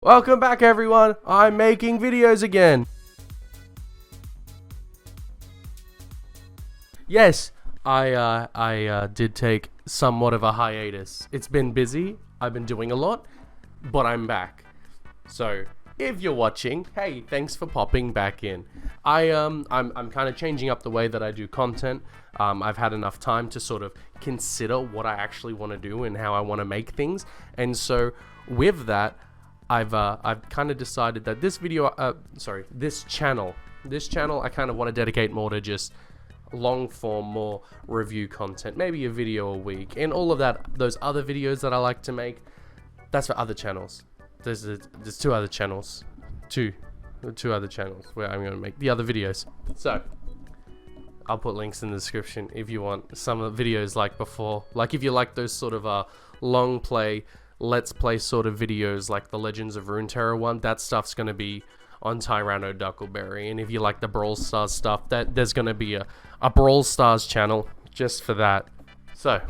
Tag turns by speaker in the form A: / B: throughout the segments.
A: Welcome back, everyone. I'm making videos again. Yes, I did take somewhat of a hiatus. It's been busy. I've been doing a lot, but I'm back. So if you're watching, hey, thanks for popping back in. I'm kind of changing up the way that I do content. I've had enough time to sort of consider what I actually want to do and how I want to make things, and so with that, I've kind of decided that this channel, I kind of want to dedicate more to just long form, more review content, maybe a video a week, and all of that. Those other videos that I like to make, that's for other channels. There's two other channels where I'm going to make the other videos. So I'll put links in the description if you want some of the videos like before. Like if you like those sort of long play, let's play sort of videos like the Legends of Runeterra one, that stuff's going to be on Tyranno Duckleberry. And if you like the Brawl Stars stuff, there's going to be a Brawl Stars channel just for that. So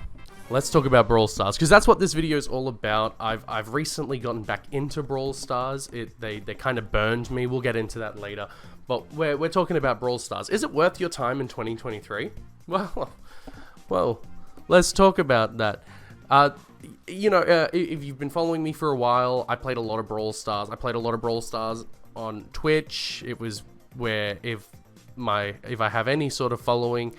A: let's talk about Brawl Stars, because that's what this video is all about. I've recently gotten back into Brawl Stars. They kind of burned me. We'll get into that later. But we're talking about Brawl Stars. Is it worth your time in 2023? Well, let's talk about that. If you've been following me for a while, I played a lot of Brawl Stars. I played a lot of Brawl Stars on Twitch. It was where if I have any sort of following,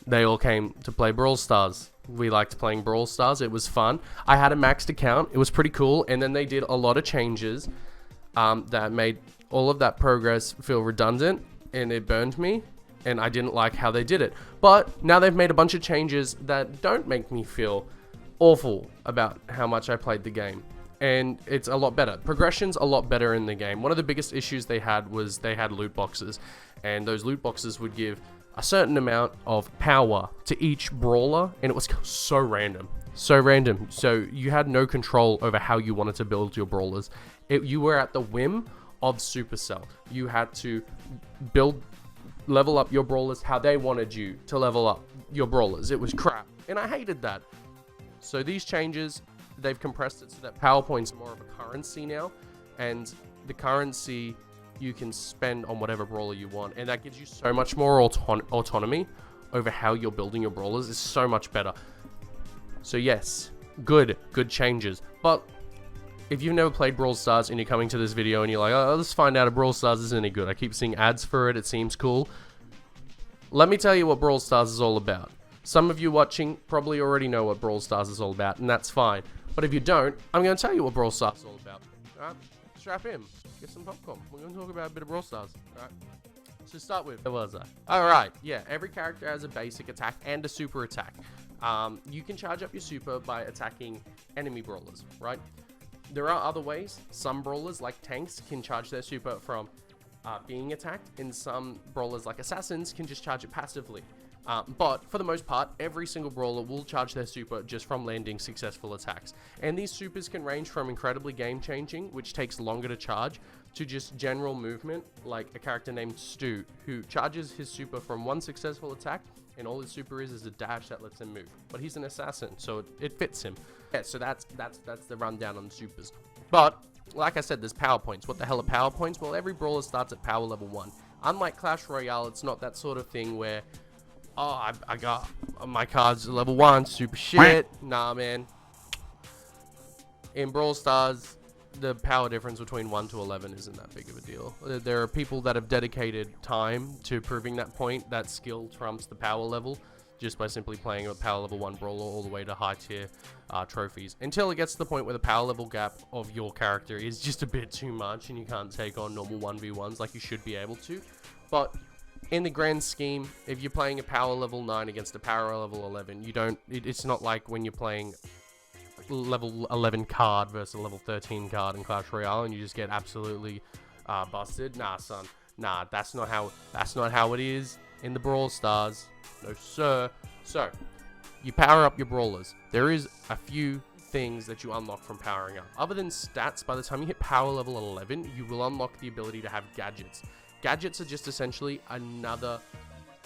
A: they all came to play Brawl Stars. We liked playing Brawl Stars. It was fun. I had a maxed account. It was pretty cool. And then they did a lot of changes that made all of that progress feel redundant, and it burned me. And I didn't like how they did it. But now they've made a bunch of changes that don't make me feel awful about how much I played the game, and it's a lot better. Progression's a lot better in the game. One of the biggest issues they had was they had loot boxes, and those loot boxes would give a certain amount of power to each brawler, and it was so random. So you had no control over how you wanted to build your brawlers. You were at the whim of Supercell. You had to level up your brawlers how they wanted you to level up your brawlers. It was crap, and I hated that. So these changes, they've compressed it so that PowerPoint's more of a currency now, and the currency you can spend on whatever brawler you want, and that gives you so much more autonomy over how you're building your brawlers. Is so much better. So yes, good changes. But if you've never played Brawl Stars and you're coming to this video and you're like, oh, let's find out if Brawl Stars is any good. I keep seeing ads for it. It seems cool. Let me tell you what Brawl Stars is all about. Some of you watching probably already know what Brawl Stars is all about, and that's fine. But if you don't, I'm going to tell you what Brawl Stars is all about. Alright, strap in, get some popcorn. We're going to talk about a bit of Brawl Stars. Alright, to start with, where was I? Alright, yeah, every character has a basic attack and a super attack. You can charge up your super by attacking enemy brawlers, right? There are other ways. Some brawlers, like tanks, can charge their super from being attacked, and some brawlers, like assassins, can just charge it passively. But for the most part, every single brawler will charge their super just from landing successful attacks. And these supers can range from incredibly game-changing, which takes longer to charge, to just general movement, like a character named Stu, who charges his super from one successful attack, and all his super is a dash that lets him move. But he's an assassin, so it fits him. Yeah, so that's the rundown on supers. But, like I said, there's power points. What the hell are power points? Well, every brawler starts at power level 1. Unlike Clash Royale, it's not that sort of thing where, oh, I got my cards level 1, super shit. Nah, man. In Brawl Stars, the power difference between 1 to 11 isn't that big of a deal. There are people that have dedicated time to proving that point, that skill trumps the power level, just by simply playing a power level 1 brawler all the way to high tier trophies. Until it gets to the point where the power level gap of your character is just a bit too much and you can't take on normal 1v1s like you should be able to. But in the grand scheme, if you're playing a power level 9 against a power level 11, it's not like when you're playing level 11 card versus a level 13 card in Clash Royale and you just get absolutely busted. Nah, son. Nah, that's not how it is in the Brawl Stars. No, sir. So, you power up your brawlers. There is a few things that you unlock from powering up. Other than stats, by the time you hit power level 11, you will unlock the ability to have gadgets. Gadgets are just essentially another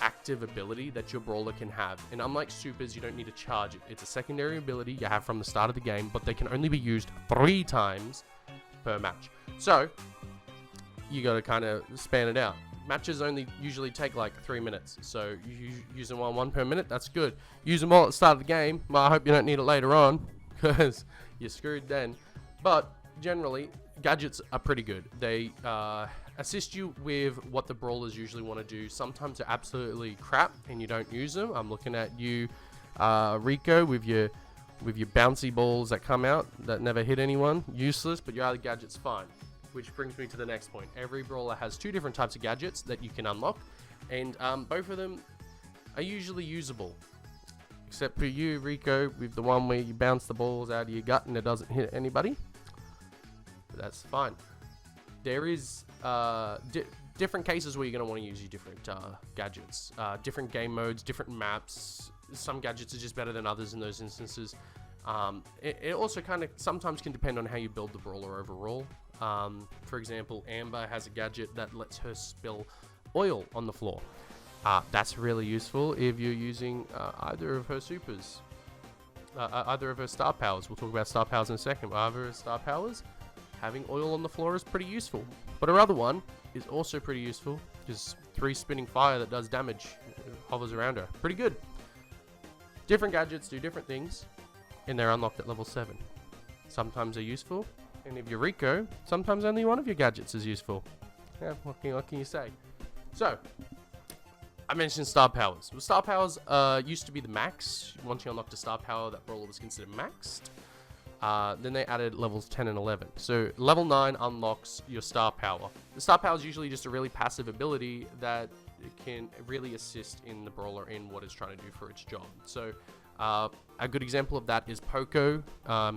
A: active ability that your brawler can have, and unlike supers, you don't need to charge it. It's a secondary ability you have from the start of the game, but they can only be used 3 times per match. So you got to kind of span it out. Matches only usually take like 3 minutes, so you use them one per minute. That's good. Use them all at the start of the game. Well, I hope you don't need it later on, because you're screwed then. But generally, gadgets are pretty good. They assist you with what the brawlers usually want to do. Sometimes they're absolutely crap and you don't use them. I'm looking at you, Rico, with your bouncy balls that come out that never hit anyone. Useless, but your other gadget's fine. Which brings me to the next point. Every brawler has 2 different types of gadgets that you can unlock, and both of them are usually usable. Except for you, Rico, with the one where you bounce the balls out of your gut and it doesn't hit anybody. But that's fine. There is different cases where you're going to want to use your different gadgets. Different game modes, different maps. Some gadgets are just better than others in those instances. It also kind of sometimes can depend on how you build the brawler overall. For example, Amber has a gadget that lets her spill oil on the floor. That's really useful if you're using either of her supers, either of her star powers. We'll talk about star powers in a second, but either of her star powers, having oil on the floor is pretty useful. But her other one is also pretty useful, just 3 spinning fire that does damage, hovers around her. Pretty good. Different gadgets do different things, and they're unlocked at level 7. Sometimes they're useful, and if you're Rico, sometimes only one of your gadgets is useful. Yeah, what can you say? So, I mentioned star powers. Well, star powers used to be the max. Once you unlocked a star power, that brawler was considered maxed. Then they added levels 10 and 11. So level 9 unlocks your star power. The star power is usually just a really passive ability that can really assist in the brawler in what it's trying to do for its job. So a good example of that is Poco.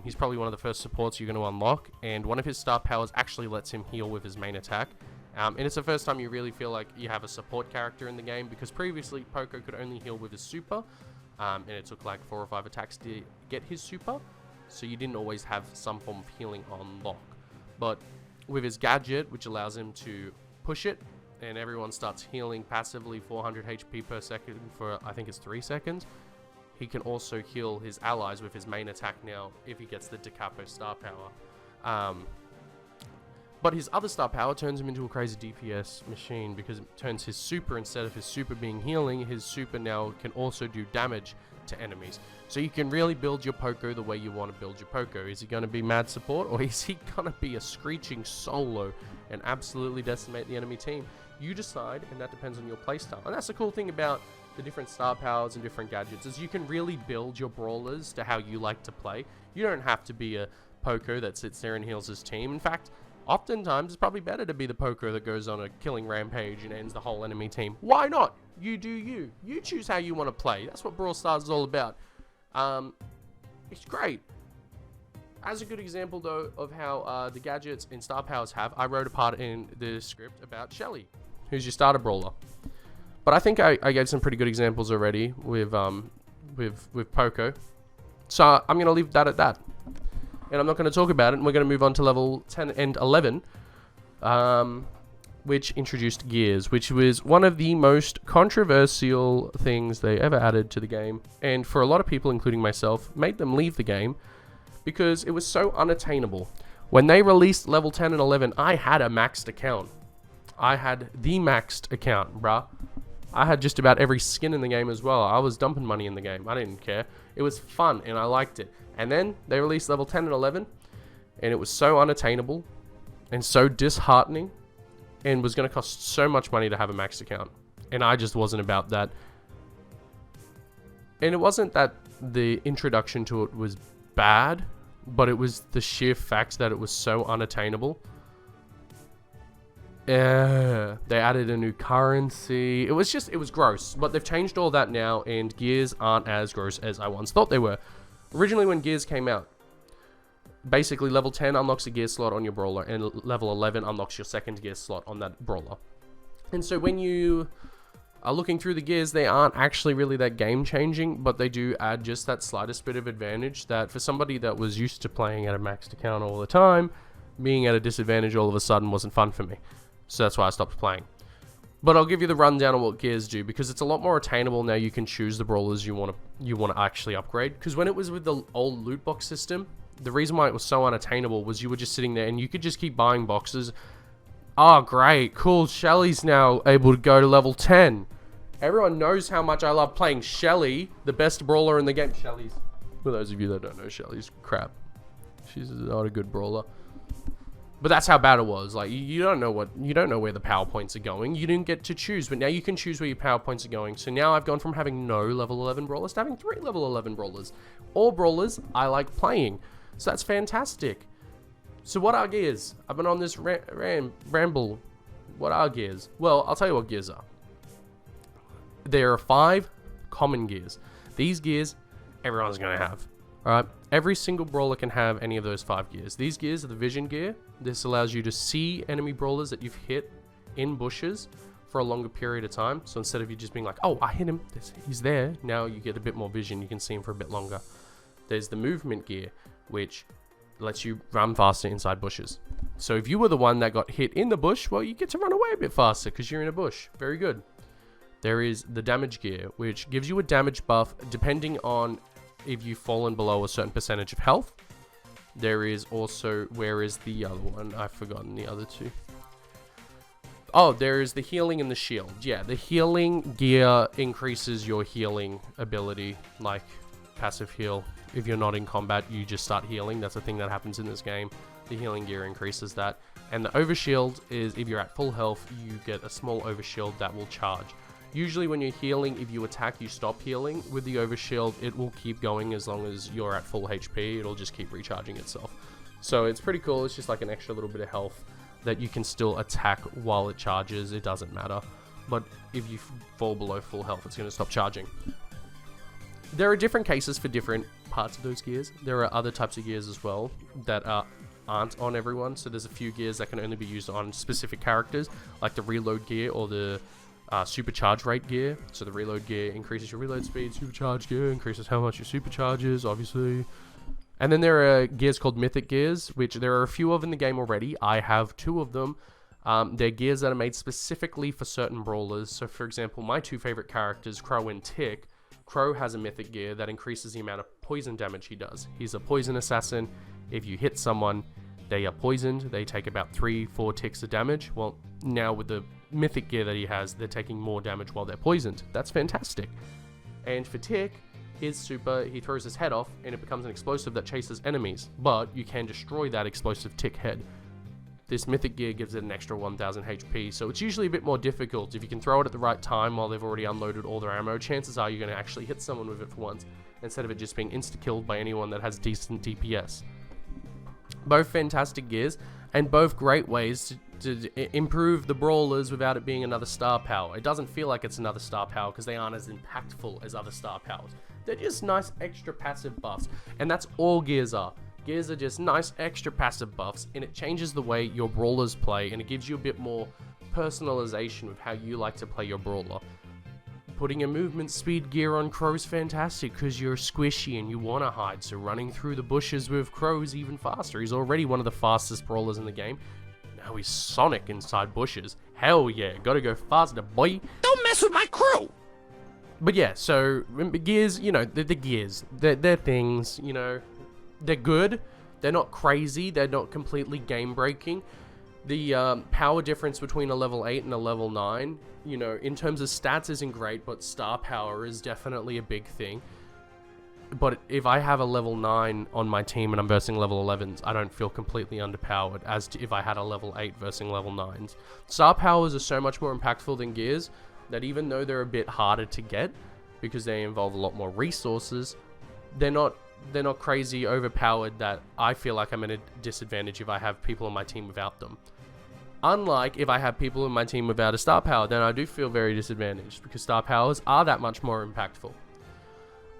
A: He's probably one of the first supports you're going to unlock, and one of his star powers actually lets him heal with his main attack. And it's the first time you really feel like you have a support character in the game, because previously Poco could only heal with his super, and it took like 4 or 5 attacks to get his super, so you didn't always have some form of healing on lock. But with his gadget, which allows him to push it, and everyone starts healing passively 400 HP per second for, I think it's 3 seconds, he can also heal his allies with his main attack now if he gets the Da Capo star power. But his other star power turns him into a crazy DPS machine, because it turns his super, instead of his super being healing, his super now can also do damage to enemies. So you can really build your Poco the way you want to build your Poco. Is he going to be mad support, or is he going to be a screeching solo and absolutely decimate the enemy team? You decide, and that depends on your playstyle. And that's the cool thing about the different star powers and different gadgets, is you can really build your brawlers to how you like to play. You don't have to be a Poco that sits there and heals his team. In fact, oftentimes it's probably better to be the Poco that goes on a killing rampage and ends the whole enemy team. Why not? You do you. You choose how you want to play. That's what Brawl Stars is all about. It's great. As a good example, though, of how the gadgets and star powers have, I wrote a part in the script about Shelly, who's your starter brawler. But I think I gave some pretty good examples already with Poco. So I'm going to leave that at that. And I'm not going to talk about it, and we're going to move on to level 10 and 11, which introduced gears, which was one of the most controversial things they ever added to the game, and for a lot of people, including myself, made them leave the game because it was so unattainable. When they released level 10 and 11, I had a maxed account. I had the maxed account, bruh. I had just about every skin in the game as well. I was dumping money in the game. I didn't care. It was fun, and I liked it. And then they released level 10 and 11, and it was so unattainable and so disheartening, and was going to cost so much money to have a maxed account. And I just wasn't about that. And it wasn't that the introduction to it was bad, but it was the sheer fact that it was so unattainable. They added a new currency. It was gross. But they've changed all that now, and gears aren't as gross as I once thought they were. Originally, when gears came out, basically level 10 unlocks a gear slot on your brawler, and level 11 unlocks your second gear slot on that brawler. And so when you are looking through the gears, they aren't actually really that game changing, but they do add just that slightest bit of advantage that for somebody that was used to playing at a maxed account all the time, being at a disadvantage all of a sudden wasn't fun for me. So that's why I stopped playing. But I'll give you the rundown on what gears do, because it's a lot more attainable now. You can choose the brawlers you want to actually upgrade. Because when it was with the old loot box system, The reason why it was so unattainable was you were just sitting there and you could just keep buying boxes. Oh, great. Cool. Shelly's now able to go to level 10. Everyone knows how much I love playing Shelly, the best brawler in the game. Shelly's, for those of you that don't know, Shelly's crap. She's not a good brawler. But that's how bad it was. Like, you don't know where the power points are going. You didn't get to choose, but now you can choose where your power points are going. So now I've gone from having no level 11 brawlers to having 3 level 11 brawlers. All brawlers I like playing. So that's fantastic. So what are gears? I've been on this ramble. What are gears? Well, I'll tell you what gears are. There are 5 common gears. These gears, everyone's going to have. Alright? Every single brawler can have any of those 5 gears. These gears are the vision gear. This allows you to see enemy brawlers that you've hit in bushes for a longer period of time. So instead of you just being like, oh, I hit him, he's there. Now you get a bit more vision. You can see him for a bit longer. There's the movement gear, which lets you run faster inside bushes. So if you were the one that got hit in the bush, well, you get to run away a bit faster because you're in a bush. Very good. There is the damage gear, which gives you a damage buff depending on if you've fallen below a certain percentage of health. There is also, where is the other one? I've forgotten the other 2. Oh, there is the healing and the shield. Yeah, the healing gear increases your healing ability, like passive heal. If you're not in combat, you just start healing. That's a thing that happens in this game. The healing gear increases that. And the overshield is, if you're at full health, you get a small overshield that will charge. Usually when you're healing, if you attack, you stop healing. With the overshield, it will keep going as long as you're at full HP. It'll just keep recharging itself. So it's pretty cool. It's just like an extra little bit of health that you can still attack while it charges. It doesn't matter. But if you fall below full health, it's going to stop charging. There are different cases for different parts of those gears. There are other types of gears as well that aren't on everyone. So there's a few gears that can only be used on specific characters, like the reload gear or the supercharge rate gear. So the reload gear increases your reload speed. Supercharge gear increases how much your supercharges, obviously. And then there are gears called mythic gears, which there are a few of in the game already. I have 2 of them. They're gears that are made specifically for certain brawlers. So for example, my 2 favorite characters, Crow and Tick. Crow has a mythic gear that increases the amount of poison damage he does. He's a poison assassin. If you hit someone, they are poisoned. They take about 3-4 ticks of damage. Well, now with the mythic gear that he has, they're taking more damage while they're poisoned. That's fantastic. And for Tick, his super, he throws his head off and it becomes an explosive that chases enemies, but you can destroy that explosive Tick head. This mythic gear gives it an extra 1000 HP, so it's usually a bit more difficult. If you can throw it at the right time while they've already unloaded all their ammo, chances are you're going to actually hit someone with it for once, instead of it just being insta-killed by anyone that has decent DPS. Both fantastic gears, and both great ways to improve the brawlers without it being another star power. It doesn't feel like it's another star power because they aren't as impactful as other star powers. They're just nice extra passive buffs, and that's all gears are. Gears are just nice extra passive buffs, and it changes the way your brawlers play, and it gives you a bit more personalization with how you like to play your brawler. Putting a movement speed gear on Crow's fantastic because you're squishy and you want to hide, so running through the bushes with Crow is even faster. He's already one of the fastest brawlers in the game. Now he's Sonic inside bushes. Hell yeah, gotta go faster, boy.
B: Don't mess with my crew!
A: But yeah, so gears, you know, the gears, they're things, you know. They're good. They're not crazy. They're not completely game-breaking. The power difference between a level 8 and a level 9, you know, in terms of stats isn't great, but star power is definitely a big thing. But if I have a level 9 on my team and I'm versing level 11s, I don't feel completely underpowered as to if I had a level 8 versing level 9s. Star powers are so much more impactful than gears that even though they're a bit harder to get because they involve a lot more resources, they're not crazy overpowered that I feel like I'm at a disadvantage if I have people on my team without them. Unlike if I have people in my team without a star power, then I do feel very disadvantaged because star powers are that much more impactful.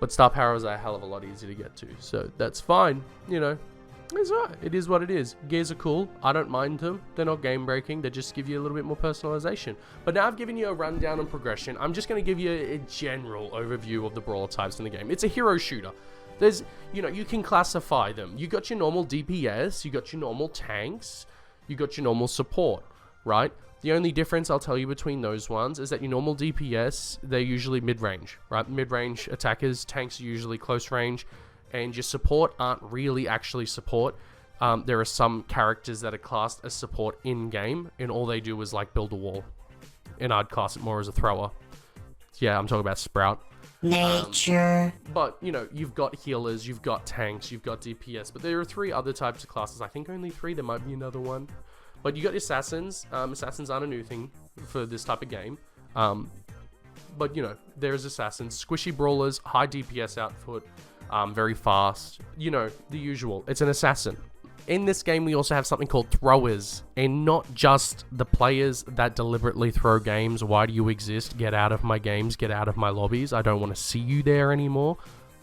A: But star powers are a hell of a lot easier to get to, so that's fine, you know. It's alright, it is what it is. Gears are cool, I don't mind them, they're not game breaking, they just give you a little bit more personalization. But now I've given you a rundown on progression, I'm just going to give you a general overview of the brawler types in the game. It's a hero shooter. There's, you know, you can classify them. You got your normal DPS, you got your normal tanks, you got your normal support, right? The only difference I'll tell you between those ones is that your normal DPS, they're usually mid-range, right? Mid-range attackers, tanks are usually close range, and your support aren't really actually support. There are some characters that are classed as support in-game, and all they do is like build a wall. And I'd class it more as a thrower. Yeah, I'm talking about Sprout.
B: Nature.
A: But, you know, you've got healers, you've got tanks, you've got DPS, but there are 3 other types of classes. I think only 3, there might be another one. But you got assassins. Assassins aren't a new thing for this type of game. But, you know, there's assassins, squishy brawlers, high DPS output, very fast. You know, the usual. It's an assassin. In this game, we also have something called throwers, and not just the players that deliberately throw games. Why do you exist? Get out of my games, get out of my lobbies. I don't want to see you there anymore.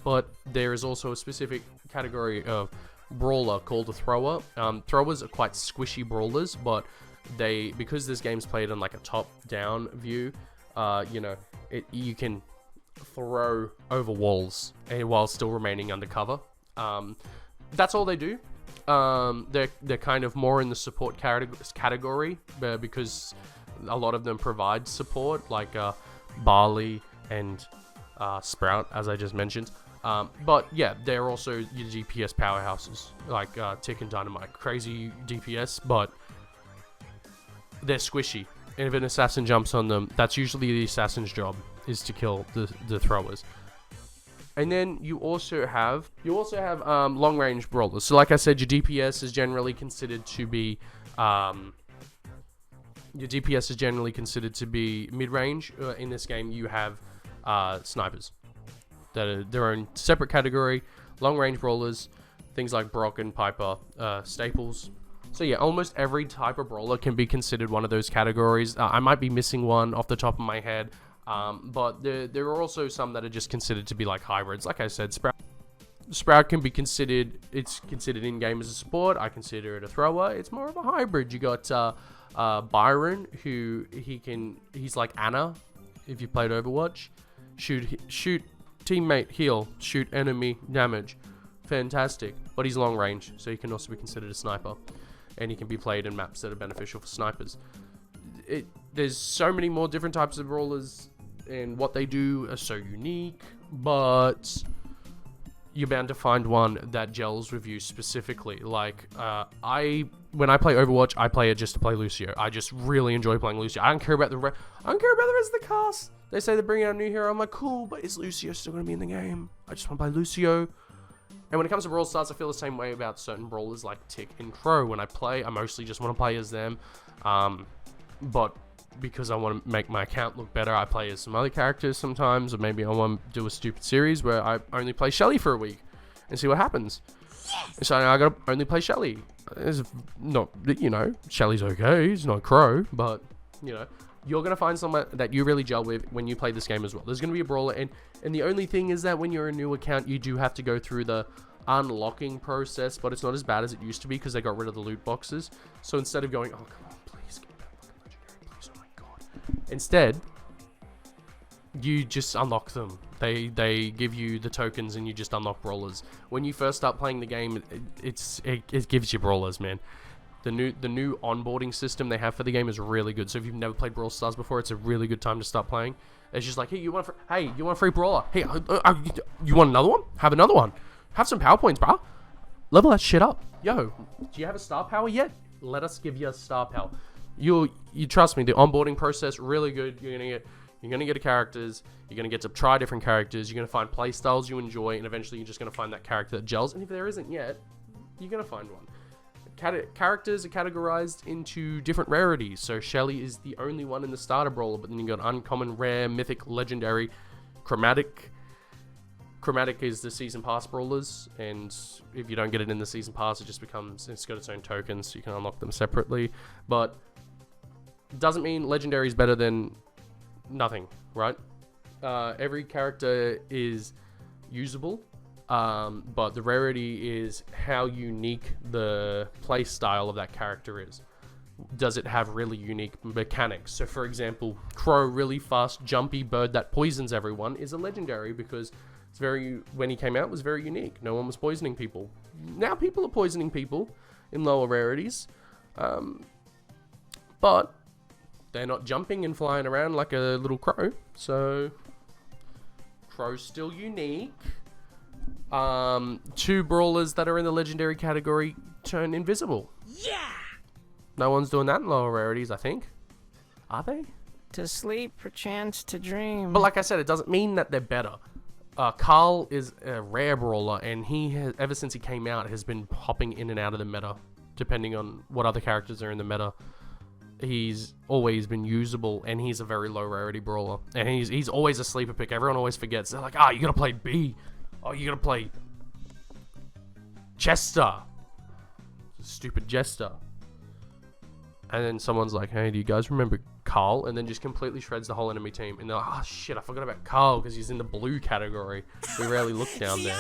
A: But there is also a specific category of brawler called a thrower. Throwers are quite squishy brawlers, but because this game's played on like a top-down view, you know, you can throw over walls and while still remaining undercover. That's all they do. They're kind of more in the support category because a lot of them provide support, like Barley and Sprout, as I just mentioned. But yeah, they're also your DPS powerhouses, like Tick and Dynamite. Crazy DPS, but they're squishy. And if an assassin jumps on them, that's usually the assassin's job, is to kill the throwers. And then you also have long range brawlers. So like I said, your DPS is generally considered to be mid range. In this game, you have snipers that are their own separate category. Long range brawlers, things like Brock and Piper, staples. So yeah, almost every type of brawler can be considered one of those categories. I might be missing one off the top of my head. But there are also some that are just considered to be like hybrids. Like I said, Sprout can be considered, it's considered in-game as a support. I consider it a thrower. It's more of a hybrid. You got Byron, he's like Anna, if you played Overwatch. Shoot teammate, heal, shoot enemy, damage. Fantastic. But he's long range, so he can also be considered a sniper. And he can be played in maps that are beneficial for snipers. There's so many more different types of brawlers, and what they do are so unique, but you're bound to find one that gels with you specifically. Like, when I play Overwatch, I play it just to play Lucio. I just really enjoy playing Lucio. I don't care about the rest of the cast. They say they're bringing out a new hero. I'm like, cool, but is Lucio still going to be in the game? I just want to play Lucio. And when it comes to Brawl Stars, I feel the same way about certain brawlers like Tick and Crow. When I play, I mostly just want to play as them. But because I want to make my account look better, I play as some other characters sometimes, or maybe I want to do a stupid series where I only play Shelly for a week and see what happens. So I gotta only play Shelly. It's not, you know, Shelly's okay, it's not Crow, but, you know, you're gonna find someone that you really gel with when you play this game as well. There's gonna be a brawler, and the only thing is that when you're a new account, you do have to go through the unlocking process, but it's not as bad as it used to be because they got rid of the loot boxes. So instead of going, oh come on, please give me that fucking legendary, please, oh my god. Instead, you just unlock them. They give you the tokens and you just unlock brawlers. When you first start playing the game, it gives you brawlers, man. The new onboarding system they have for the game is really good. So if you've never played Brawl Stars before, it's a really good time to start playing. It's just like, hey, you want a free brawler? Hey, you want another one? Have another one. Have some power points, bro. Level that shit up. Yo, do you have a star power yet? Let us give you a star power. You trust me, the onboarding process really good. You're gonna get characters. You're gonna get to try different characters. You're gonna find play styles you enjoy, and eventually you're just gonna find that character that gels. And if there isn't yet, you're gonna find one. Characters are categorized into different rarities. So Shelly is the only one in the starter brawler, but then you got uncommon, rare, mythic, legendary, chromatic. Chromatic is the season pass brawlers, and if you don't get it in the season pass, it's got its own tokens, so you can unlock them separately. But it doesn't mean legendary is better than nothing, right? Every character is usable. But the rarity is how unique the play style of that character is. Does it have really unique mechanics? So for example, Crow, really fast, jumpy bird that poisons everyone, is a legendary because when he came out, was very unique. No one was poisoning people. Now people are poisoning people in lower rarities. But they're not jumping and flying around like a little crow. So Crow's still unique. Two brawlers that are in the legendary category turn invisible.
C: Yeah!
A: No one's doing that in lower rarities, I think. Are they?
C: To sleep, perchance to dream.
A: But like I said, it doesn't mean that they're better. Carl is a rare brawler, and he has, ever since he came out, has been hopping in and out of the meta, depending on what other characters are in the meta. He's always been usable, and he's a very low rarity brawler, and he's always a sleeper pick. Everyone always forgets. They're like, you gotta play B. Oh, you gotta play Chester. Stupid Jester. And then someone's like, hey, do you guys remember Carl? And then just completely shreds the whole enemy team. And they're like, oh shit, I forgot about Carl because he's in the blue category. We rarely look down there.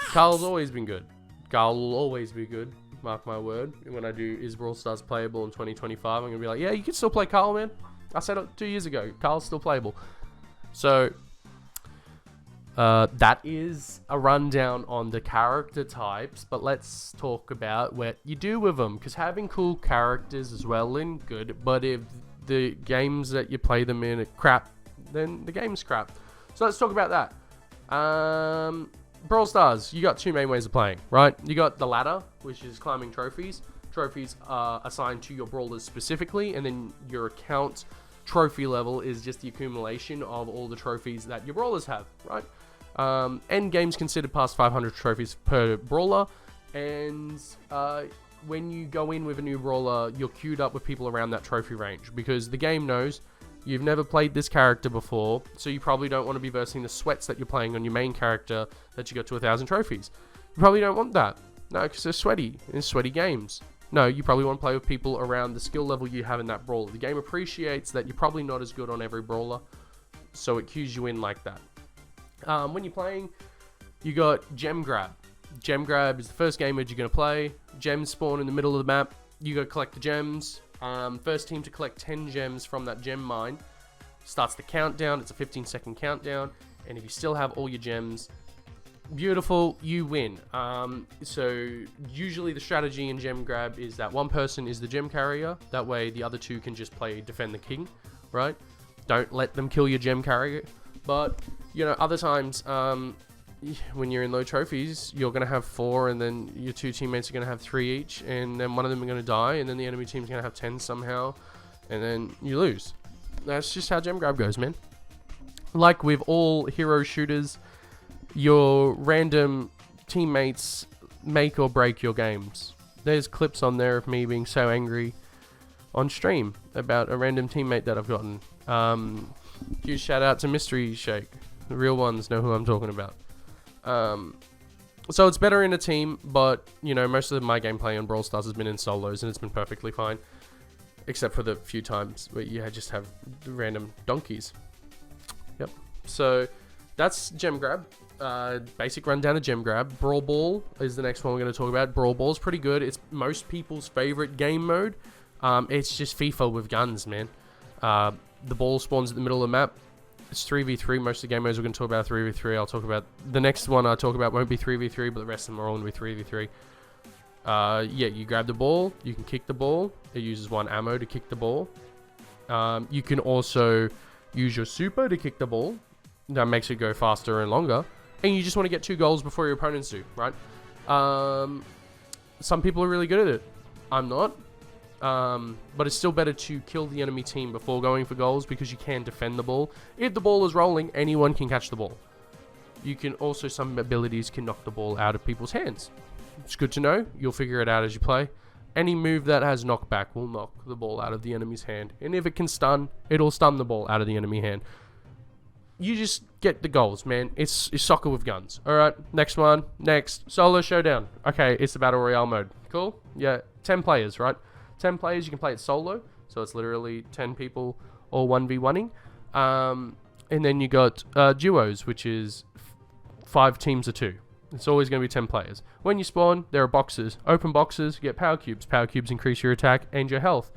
A: Carl's always been good. Carl will always be good. Mark my word. When I do Is Brawl Stars playable in 2025, I'm going to be like, yeah, you can still play Carl, man. I said it 2 years ago. Carl's still playable. So, that is a rundown on the character types, but let's talk about what you do with them, because having cool characters is well and good, but if the games that you play them in are crap, then the game's crap. So let's talk about that. Brawl Stars, you got two main ways of playing, right? You got the ladder, which is climbing trophies. Trophies are assigned to your brawlers specifically, and then your account trophy level is just the accumulation of all the trophies that your brawlers have, right? End game's considered past 500 trophies per brawler, and when you go in with a new brawler, you're queued up with people around that trophy range, because the game knows you've never played this character before, so you probably don't want to be versing the sweats that you're playing on your main character that you got to 1,000 trophies. You probably don't want that. No, because they're sweaty. It's sweaty games. No, you probably want to play with people around the skill level you have in that brawler. The game appreciates that you're probably not as good on every brawler, so it cues you in like that. When you're playing, you got Gem Grab. Gem Grab is the first game mode you're going to play. Gems spawn in the middle of the map. You got to collect the gems. First team to collect 10 gems from that gem mine starts the countdown. It's a 15-second countdown, and if you still have all your gems, beautiful, you win. So usually the strategy in Gem Grab is that one person is the gem carrier. That way the other two can just play Defend the King, right? Don't let them kill your gem carrier. But, you know, other times, when you're in low trophies, you're going to have 4, and then your two teammates are going to have 3 each, and then one of them are going to die, and then the enemy team's going to have 10 somehow, and then you lose. That's just how Gem Grab goes, man. Like with all hero shooters, your random teammates make or break your games. There's clips on there of me being so angry on stream about a random teammate that I've gotten. Huge shout out to Mystery Shake. The real ones know who I'm talking about. So it's better in a team, but, you know, most of my gameplay on Brawl Stars has been in solos, and it's been perfectly fine. Except for the few times where you just have random donkeys. Yep. So that's Gem Grab. Basic rundown of Gem Grab. Brawl Ball is the next one we're going to talk about. Brawl Ball is pretty good. It's most people's favorite game mode. It's just FIFA with guns, man. The ball spawns at the middle of the map. It's 3v3. Most of the game modes we're going to talk about 3v3. I'll talk about the next one I talk about won't be 3v3, but the rest of them are all going to be 3v3. Yeah, you grab the ball. You can kick the ball. It uses 1 ammo to kick the ball. You can also use your super to kick the ball. That makes it go faster and longer. And you just want to get 2 goals before your opponents do, right? Some people are really good at it. I'm not. But it's still better to kill the enemy team before going for goals, because you can defend the ball. If the ball is rolling, anyone can catch the ball. You can also, some abilities can knock the ball out of people's hands. It's good to know. You'll figure it out as you play. Any move that has knockback will knock the ball out of the enemy's hand. And if it can stun, it'll stun the ball out of the enemy hand. You just get the goals, man. It's soccer with guns. Alright, next one. Next. Solo Showdown. Okay, it's the Battle Royale mode. Cool? Yeah, 10 players, right? 10 players, you can play it solo, so it's literally 10 people all 1v1ing. And then you got duos, which is 5 teams of 2. It's always going to be 10 players. When you spawn, there are boxes. Open boxes, you get power cubes. Power cubes increase your attack and your health.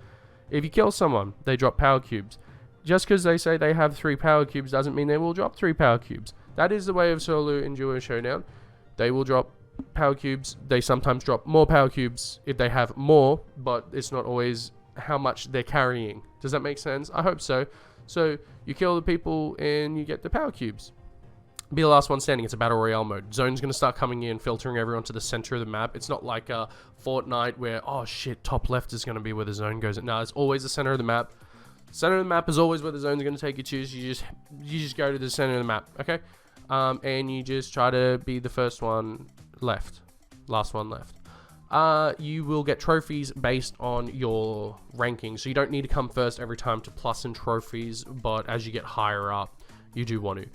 A: If you kill someone, they drop power cubes. Just because they say they have 3 power cubes doesn't mean they will drop 3 power cubes. That is the way of solo and duo showdown. They will drop power cubes. They sometimes drop more power cubes if they have more, but it's not always how much they're carrying. Does that make sense? I hope so. So you kill the people and you get the power cubes. Be the last one standing. It's a battle royale mode. Zone's going to start coming in, filtering everyone to the center of the map. It's not like a Fortnite where, oh shit, top left is going to be where the zone goes. No, it's always the center of the map. Center of the map is always where the zone's going to take you to. So you just go to the center of the map, okay? And you just try to be the first one left. Last one left. You will get trophies based on your ranking. So you don't need to come first every time to plus in trophies, but as you get higher up, you do want to.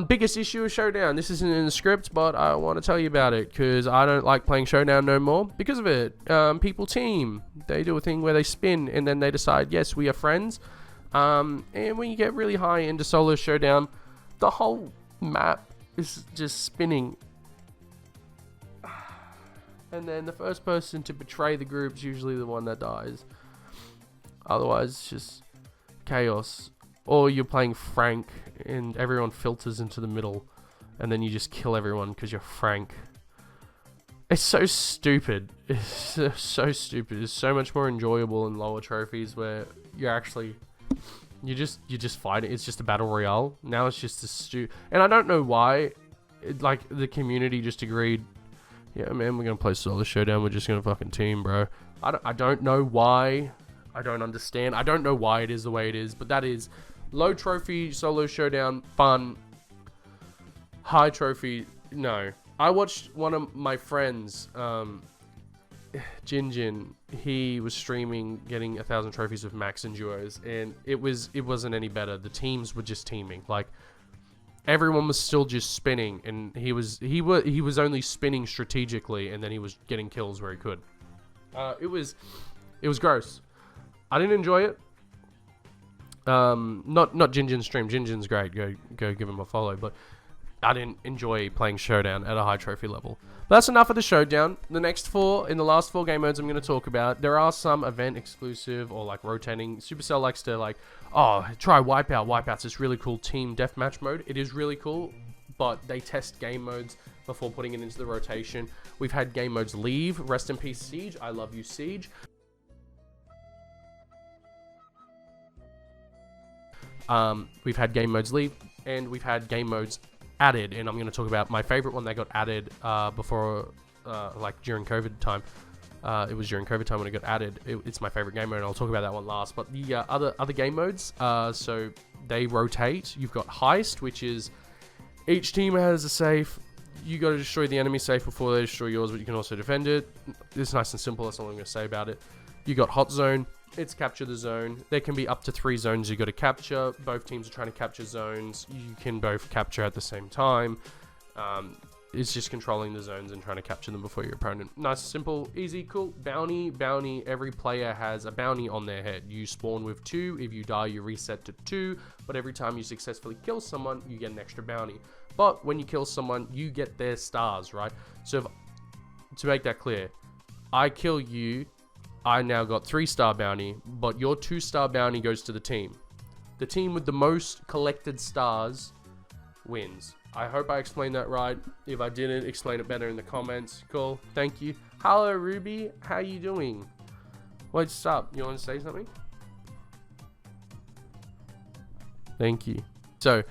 A: Biggest issue is Showdown. This isn't in the script, but I want to tell you about it because I don't like playing Showdown no more because of it. People team. They do a thing where they spin and then they decide, yes, we are friends. And when you get really high into solo Showdown, the whole map is just spinning. And then the first person to betray the group is usually the one that dies. Otherwise, it's just chaos. Or you're playing Frank and everyone filters into the middle and then you just kill everyone because you're Frank. It's so stupid. It's so stupid. It's so much more enjoyable in lower trophies where you're actually... You just fight it. It's just a battle royale. Now it's just a and I don't know why. Like, the community just agreed, yeah, man, we're going to play solo Showdown. We're just going to fucking team, bro. I don't know why. I don't understand. I don't know why it is the way it is, but that is... Low trophy, solo Showdown, fun. High trophy, no. I watched one of my friends, Jinjin. He was streaming, getting 1,000 trophies with max and duos, and it wasn't any better. The teams were just teaming. Like, everyone was still just spinning, and he was only spinning strategically, and then he was getting kills where he could. It was gross. I didn't enjoy it. Not Jinjin's stream. Jinjin's great. Go give him a follow. But I didn't enjoy playing Showdown at a high trophy level. But that's enough of the Showdown. The last 4 game modes I'm going to talk about, there are some event exclusive or like rotating. Supercell likes to like, oh, try Wipeout. Wipeout's this really cool team deathmatch mode. It is really cool, but they test game modes before putting it into the rotation. We've had game modes leave. Rest in peace, Siege. I love you, Siege. We've had game modes leave, and we've had game modes added, and I'm going to talk about my favorite one that got added before, like during COVID time. It was during COVID time when it got added. It's my favorite game mode, and I'll talk about that one last. But the other game modes, so they rotate. You've got Heist, which is each team has a safe. You got to destroy the enemy safe before they destroy yours, but you can also defend it. It's nice and simple. That's all I'm going to say about it. You got Hot Zone. It's capture the zone. There can be up to 3 zones you got to capture. Both teams are trying to capture zones. You can both capture at the same time. It's just controlling the zones and trying to capture them before your opponent. Nice, simple, easy, cool. Bounty. Every player has a bounty on their head. You spawn with 2. If you die, you reset to 2. But every time you successfully kill someone, you get an extra bounty. But when you kill someone, you get their stars, right? So to make that clear, I kill you. I now got 3-star bounty, but your 2-star bounty goes to the team. The team with the most collected stars wins. I hope I explained that right. If I didn't, explain it better in the comments. Cool. Thank you. Hello, Ruby. How you doing? What's up? You want to say something? Thank you. So,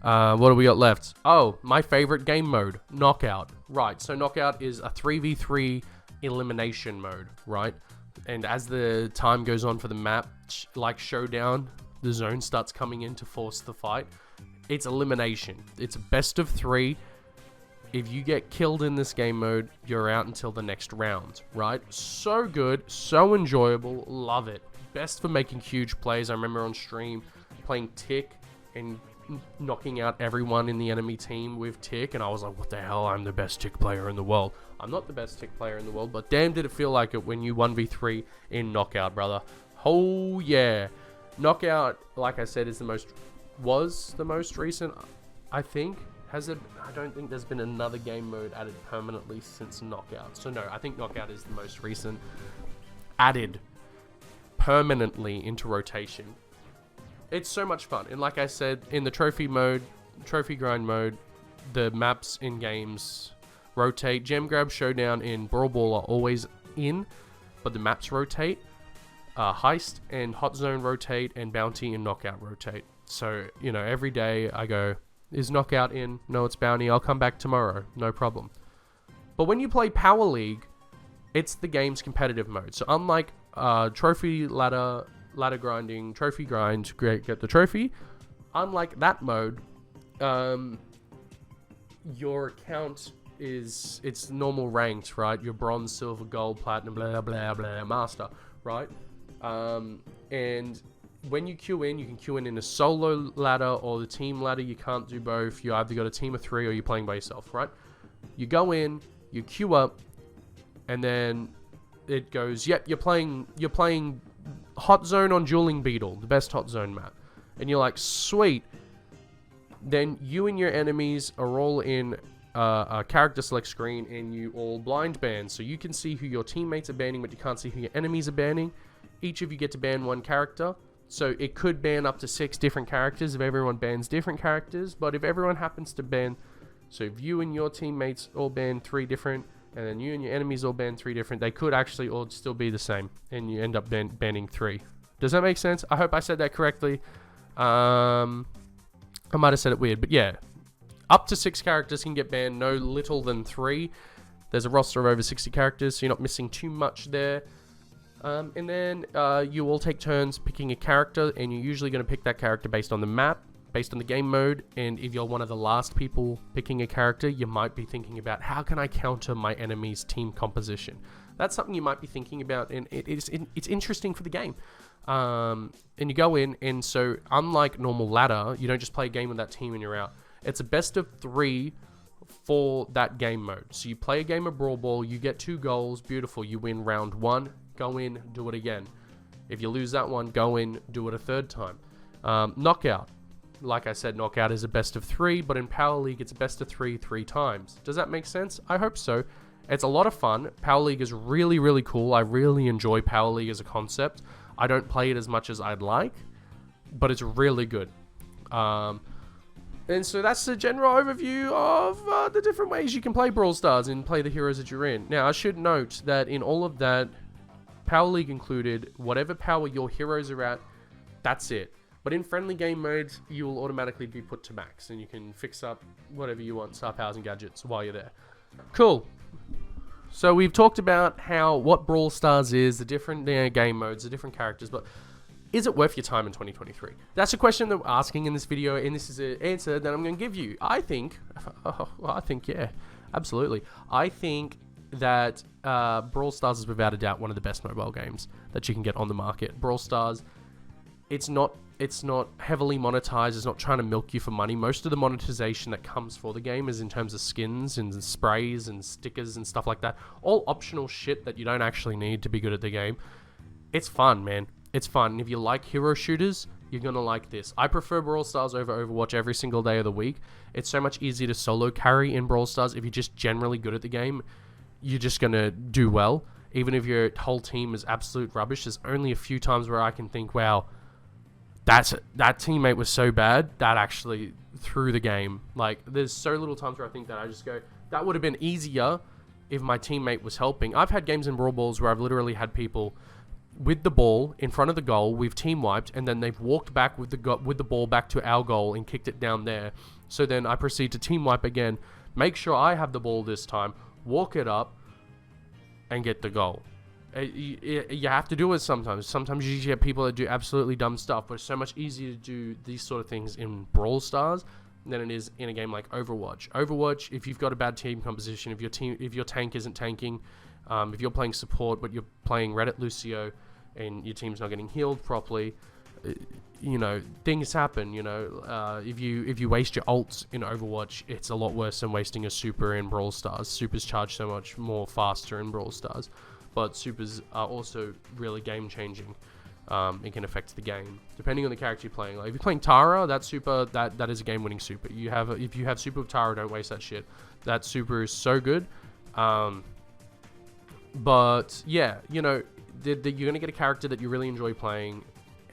A: what do we got left? Oh, my favorite game mode, Knockout. Right, so Knockout is a 3v3 elimination mode, right? And as the time goes on for the map, like Showdown, the zone starts coming in to force the fight. It's elimination. It's best of 3. If you get killed in this game mode, you're out until the next round, right? So good, so enjoyable, love it. Best for making huge plays. I remember on stream playing Tick and knocking out everyone in the enemy team with Tick, and I was like, what the hell, I'm the best Tick player in the world. I'm not the best Tick player in the world, but damn did it feel like it when you 1v3 in Knockout, brother. Oh yeah. Knockout, like I said, was the most recent, I think. I don't think there's been another game mode added permanently since Knockout. So no, I think Knockout is the most recent added permanently into rotation. It's so much fun, and like I said, in the trophy grind mode, the maps in games rotate. Gem Grab, Showdown, and Brawl Ball are always in, but the maps rotate. Heist and Hot Zone rotate, and Bounty and Knockout rotate. So, you know, every day I go, Is knockout in? No, it's bounty. I'll come back tomorrow. No problem. But when you play Power League, it's the game's competitive mode. So unlike trophy ladder grinding, trophy grind, get the trophy. Unlike that mode, your account it's normal ranked, right? Your bronze, silver, gold, platinum, blah blah blah, master, right? And when you queue in, you can queue in a solo ladder or the team ladder. You can't do both. You either got a team of 3 or you're playing by yourself, right? You go in, you queue up, and then it goes, yep, you're playing Hot Zone on Dueling Beetle, the best Hot Zone map. And you're like, sweet. Then you and your enemies are all in a character select screen, and you all blind ban. So you can see who your teammates are banning, but you can't see who your enemies are banning. Each of you get to ban one character. So it could ban up to 6 different characters if everyone bans different characters. But if everyone happens to ban, so if you and your teammates all ban 3 different, and then you and your enemies all ban 3 different, they could actually all still be the same, and you end up banning 3. Does that make sense? I hope I said that correctly. I might have said it weird, but yeah. Up to 6 characters can get banned, no little than 3. There's a roster of over 60 characters, so you're not missing too much there. And then you all take turns picking a character, and you're usually going to pick that character based on the map, based on the game mode. And if you're one of the last people picking a character, you might be thinking about, how can I counter my enemy's team composition? That's something you might be thinking about, and it's interesting for the game. And you go in, and so unlike normal ladder, you don't just play a game with that team and you're out. It's a best of 3 for that game mode. So you play a game of Brawl Ball, you get 2 goals, beautiful. You win round 1, go in, do it again. If you lose that one, go in, do it a 3rd time. Knockout. Like I said, knockout is a best of 3, but in Power League, it's a best of 3 times. Does that make sense? I hope so. It's a lot of fun. Power League is really, really cool. I really enjoy Power League as a concept. I don't play it as much as I'd like, but it's really good. And so that's the general overview of the different ways you can play Brawl Stars and play the heroes that you're in. Now, I should note that in all of that, Power League included, whatever power your heroes are at, that's it. But in friendly game modes, you will automatically be put to max, and you can fix up whatever you want, star powers and gadgets, while you're there. Cool. So we've talked about what Brawl Stars is, the different game modes, the different characters, but is it worth your time in 2023? That's a question that we're asking in this video, and this is an answer that I'm going to give you. I think, yeah, absolutely. I think that Brawl Stars is without a doubt one of the best mobile games that you can get on the market. Brawl Stars, it's not heavily monetized. It's not trying to milk you for money. Most of the monetization that comes for the game is in terms of skins and sprays and stickers and stuff like that. All optional shit that you don't actually need to be good at the game. It's fun, man. It's fun. And if you like hero shooters, you're going to like this. I prefer Brawl Stars over Overwatch every single day of the week. It's so much easier to solo carry in Brawl Stars. If you're just generally good at the game, you're just going to do well. Even if your whole team is absolute rubbish, there's only a few times where I can think, wow, that teammate was so bad, that actually threw the game. Like, there's so little times where I think that I just go, that would have been easier if my teammate was helping. I've had games in Brawl Balls where I've literally had people with the ball in front of the goal, we've team wiped, and then they've walked back with the ball back to our goal and kicked it down there. So then I proceed to team wipe again, make sure I have the ball this time, walk it up, and get the goal. You have to do it sometimes. Sometimes you get people that do absolutely dumb stuff, but it's so much easier to do these sort of things in Brawl Stars than it is in a game like Overwatch. Overwatch, if you've got a bad team composition, if your tank isn't tanking, if you're playing support but you're playing Reddit Lucio and your team's not getting healed properly, things happen. If you waste your ults in Overwatch, it's a lot worse than wasting a super in Brawl Stars. Supers charge so much more faster in Brawl Stars, but supers are also really game changing. It can affect the game depending on the character you're playing. Like if you're playing Tara, that super that is a game winning super. If you have super with Tara, don't waste that shit. That super is so good. But yeah, you're gonna get a character that you really enjoy playing,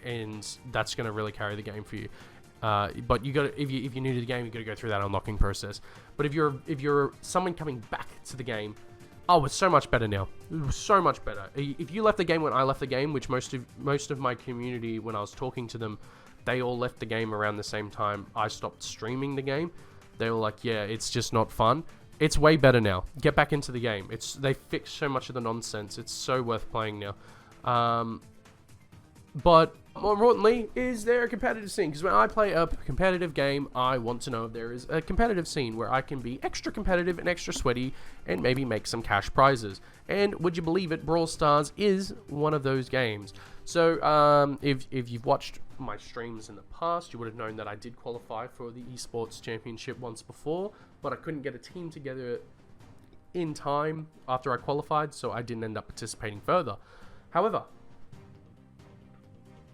A: and that's gonna really carry the game for you. But you got if you're new to the game, you got to go through that unlocking process. But if you're someone coming back to the game, oh, it's so much better now. So much better. If you left the game when I left the game, which most of my community, when I was talking to them, they all left the game around the same time I stopped streaming the game. They were like, yeah, it's just not fun. It's way better now. Get back into the game. They fixed so much of the nonsense. It's so worth playing now. But more importantly, is there a competitive scene? Because when I play a competitive game, I want to know if there is a competitive scene where I can be extra competitive and extra sweaty and maybe make some cash prizes. And would you believe it, Brawl Stars is one of those games. So if you've watched my streams in the past, you would have known that I did qualify for the esports championship once before, but I couldn't get a team together in time after I qualified, so I didn't end up participating further. However,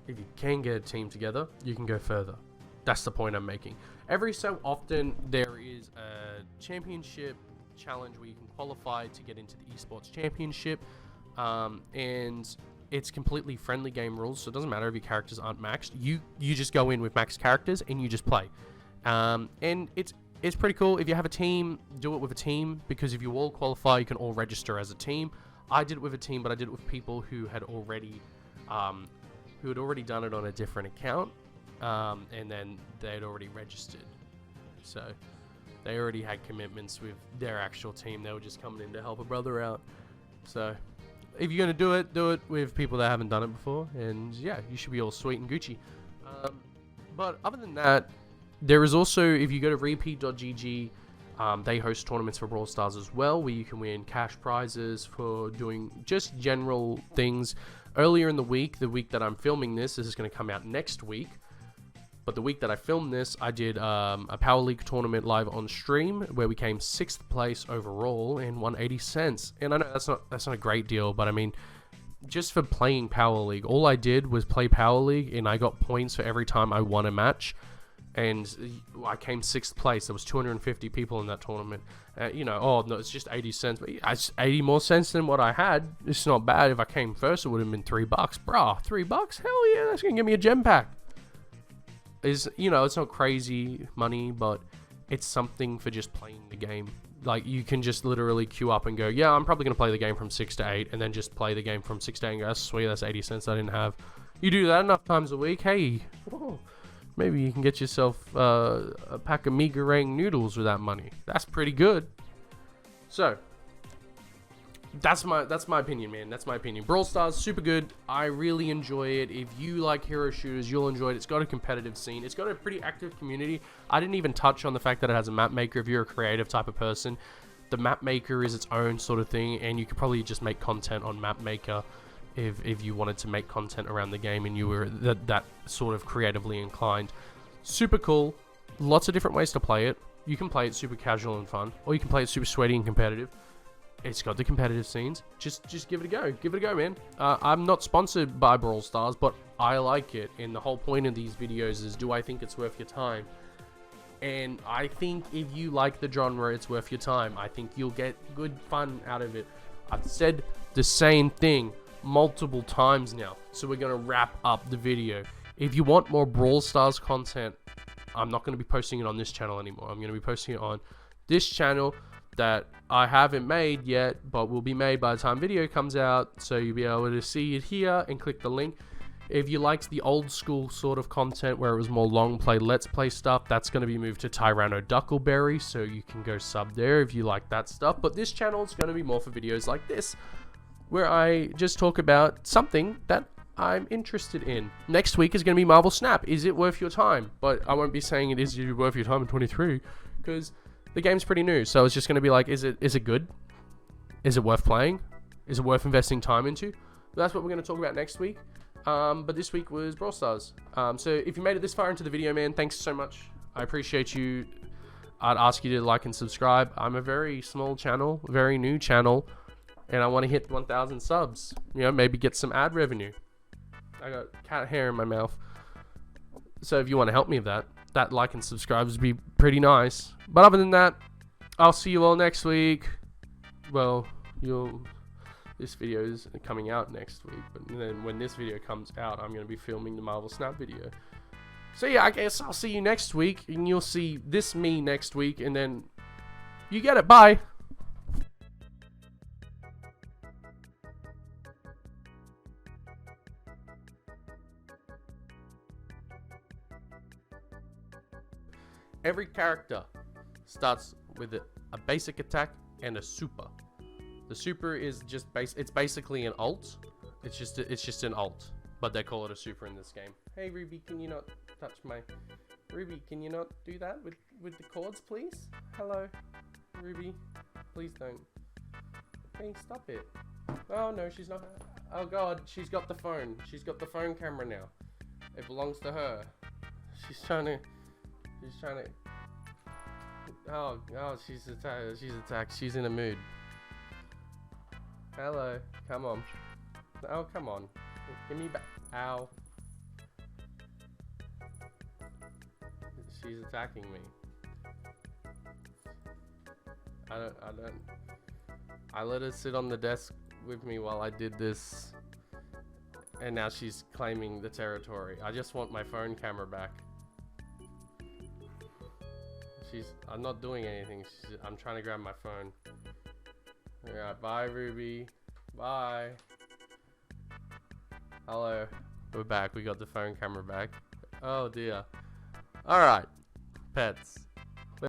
A: if you can get a team together, you can go further. That's the point I'm making. Every so often, there is a championship challenge where you can qualify to get into the esports championship, and it's completely friendly game rules, so it doesn't matter if your characters aren't maxed. You just go in with maxed characters and you just play, and it's pretty cool. If you have a team, do it with a team, because if you all qualify, you can all register as a team. I did it with a team, but I did it with people who had already done it on a different account, and then they'd already registered, so they already had commitments with their actual team. They were just coming in to help a brother out. So if you're gonna do it with people that haven't done it before, and yeah, you should be all sweet and Gucci. But other than that, there is also, if you go to repeat.gg, they host tournaments for Brawl Stars as well, where you can win cash prizes for doing just general things. Earlier in the week that I'm filming this is going to come out next week, but the week that I filmed this, I did a Power League tournament live on stream where we came 6th place overall and won 80 cents. And I know that's not a great deal, but I mean, just for playing Power League, all I did was play Power League, and I got points for every time I won a match. And I came 6th place. There was 250 people in that tournament. You know, oh no, it's just 80 cents. But it's 80 more cents than what I had. It's not bad. If I came first, it would have been $3. Bruh, $3? Hell yeah, that's gonna give me a gem pack. You know, it's not crazy money, but it's something for just playing the game. Like, you can just literally queue up and go, yeah, I'm probably gonna play the game from 6 to 8, and then just play the game from 6 to 8 and go, that's sweet, that's 80 cents I didn't have. You do that enough times a week, hey, maybe you can get yourself a pack of mee goreng noodles with that money. That's pretty good. So, that's my opinion, man. That's my opinion. Brawl Stars, super good. I really enjoy it. If you like hero shooters, you'll enjoy it. It's got a competitive scene. It's got a pretty active community. I didn't even touch on the fact that it has a map maker. If you're a creative type of person, the map maker is its own sort of thing, and you could probably just make content on map maker if you wanted to make content around the game and you were that sort of creatively inclined. Super cool. Lots of different ways to play it. You can play it super casual and fun, or you can play it super sweaty and competitive. It's got the competitive scenes. Just give it a go. Give it a go, man. I'm not sponsored by Brawl Stars, but I like it, and the whole point of these videos is, do I think it's worth your time? And I think if you like the genre, it's worth your time. I think you'll get good fun out of it. I've said the same thing multiple times now, so we're gonna wrap up the video. If you want more Brawl Stars content, I'm not gonna be posting it on this channel anymore. I'm gonna be posting it on this channel that I haven't made yet, but will be made by the time video comes out, so you'll be able to see it here and click the link. If you liked the old school sort of content where it was more long play, let's play stuff, that's going to be moved to Tyranno Duckleberry, so you can go sub there if you like that stuff. But this channel is going to be more for videos like this, where I just talk about something that I'm interested in. Next week is going to be Marvel Snap. Is it worth your time? But I won't be saying it is worth your time in 23, because the game's pretty new. So it's just going to be like, is it good? Is it worth playing? Is it worth investing time into? That's what we're going to talk about next week. But this week was Brawl Stars. So if you made it this far into the video, man, thanks so much. I appreciate you. I'd ask you to like and subscribe. I'm a very small channel, very new channel, and I want to hit 1,000 subs. You know, maybe get some ad revenue. I got cat hair in my mouth. So if you want to help me with that like and subscribe would be pretty nice. But other than that, I'll see you all next week. Well, this video is coming out next week, but then when this video comes out, I'm going to be filming the Marvel Snap video. So yeah, I guess I'll see you next week, and you'll see this me next week, and then you get it. Bye. every character starts with a basic attack and a super. The super is just it's basically an ult. It's just an ult, but they call it a super in this game. Hey Ruby, can you not touch my Ruby? Can you not do that with the cords, please? Hello, Ruby. Please don't. Hey, stop it. Oh no, she's not. Oh god, she's got the phone. She's got the phone camera now. It belongs to her. She's trying to. Oh, she's attacked. She's in a mood. Hello, come on. Oh, come on. Give me back. Ow. She's attacking me. I let her sit on the desk with me while I did this. And now she's claiming the territory. I just want my phone camera back. I'm not doing anything. I'm trying to grab my phone. Alright, bye Ruby. Bye. Hello. We're back. We got the phone camera back. Oh dear. Alright. Pets.